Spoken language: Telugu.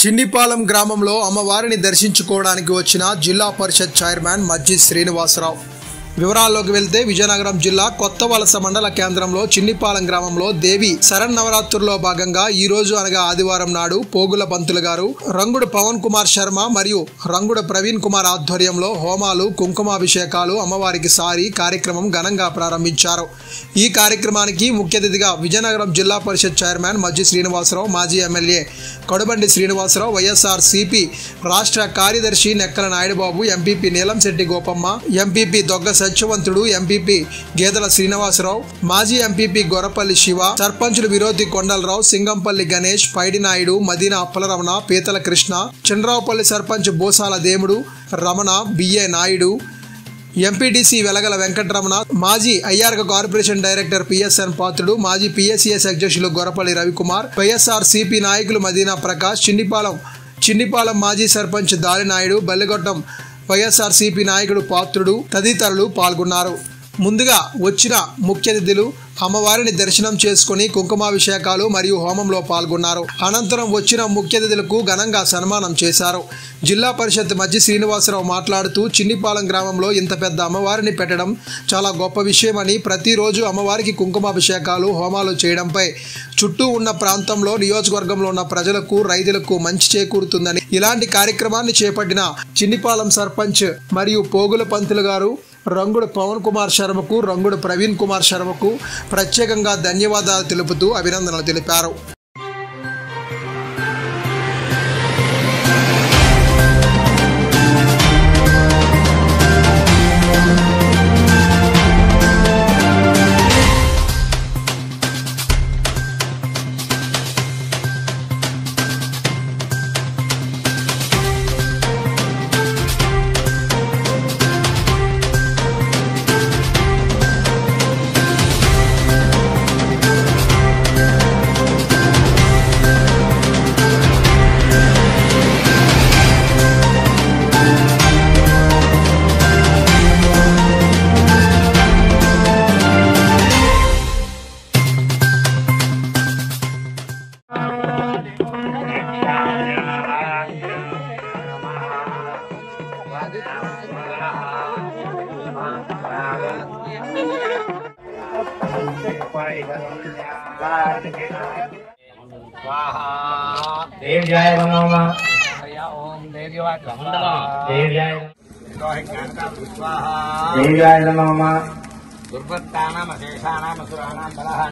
చిన్నిపాలెం గ్రామంలో అమ్మవారిని దర్శించుకోవడానికి వచ్చిన జిల్లా పరిషత్ చైర్మన్ మజ్జి శ్రీనివాసరావు. వివరాల్లోకి వెళ్తే విజయనగరం జిల్లా కొత్తవలస మండల కేంద్రంలో చిన్నిపాలెం గ్రామంలో దేవి శరన్నవరాత్రుల్లో భాగంగా ఈ రోజు అనగా ఆదివారం నాడు పోగుల పంతులు గారు, రంగుడు పవన్ కుమార్ శర్మ మరియు రంగుడు ప్రవీణ్ కుమార్ ఆధ్వర్యంలో హోమాలు, కుంకుమాభిషేకాలు, అమ్మవారికి సారి కార్యక్రమం ఘనంగా ప్రారంభించారు. ఈ కార్యక్రమానికి ముఖ్య అతిథిగా విజయనగరం జిల్లా పరిషత్ చైర్మన్ మజ్జి శ్రీనివాసరావు, మాజీ ఎమ్మెల్యే కడుబండి శ్రీనివాసరావు, వైఎస్ఆర్సీపీ రాష్ట్ర కార్యదర్శి Nekkala Naidubabu, MPP Neelamsetti Gopamma, MPP Dogga Satyavanthudu, MPP గేదెల శ్రీనివాసరావు, మాజీ ఎంపీపీ గొర్రపల్లి శివ, సర్పంచులు విరోధి కొండలరావు, సింగంపల్లి గణేష్, పైడి నాయుడు, మదీనా అప్పలరమణ, పీతల కృష్ణ, చంద్రావుపల్లి సర్పంచ్ బోసాల దేముడు, రమణ, బిఏ నాయుడు, ఎంపీటీసీ వెలగల వెంకటరమణ, మాజీ ఐఆర్క కార్పొరేషన్ డైరెక్టర్ పిఎస్ఎన్ పాత్రుడు, మాజీ పిఎస్సిఎస్ అధ్యక్షులు గొర్రపల్లి రవికుమార్, వైఎస్ఆర్సీపీ నాయకులు మదీనా ప్రకాష్, చిన్నిపాలెం మాజీ సర్పంచ్ దాలినాయుడు, బల్లిగొట్టం వైఎస్ఆర్సీపీ నాయకుడు పాత్రుడు తదితరులు పాల్గొన్నారు. ముందుగా వచ్చిన ముఖ్య అతిథులు అమ్మవారిని దర్శనం చేసుకుని కుంకుమాభిషేకాలు మరియు హోమంలో పాల్గొన్నారు. అనంతరం వచ్చిన ముఖ్య అతిథులకు ఘనంగా సన్మానం చేశారు. జిల్లా పరిషత్ మజ్జి శ్రీనివాసరావు మాట్లాడుతూ చిన్నిపాలెం గ్రామంలో ఇంత పెద్ద అమ్మవారిని పెట్టడం చాలా గొప్ప విషయమని, ప్రతిరోజు అమ్మవారికి కుంకుమాభిషేకాలు, హోమాలు చేయడంపై చుట్టూ ఉన్న ప్రాంతంలో, నియోజకవర్గంలో ఉన్న ప్రజలకు, రైతులకు మంచి చేకూరుతుందని, ఇలాంటి కార్యక్రమాన్ని చేపట్టిన చిన్నిపాలెం సర్పంచ్ మరియు పోగుల పంతులు గారు, రంగుడు పవన్ కుమార్ శర్మకు, రంగుడు ప్రవీణ్ కుమార్ శర్మకు ప్రత్యేకంగా ధన్యవాదాలు తెలుపుతూ అభినందనలు తెలిపారు. देव्याय नमः। देव्याय नमः। दुर्भक्तानां अशेषाणां असुराणां बलः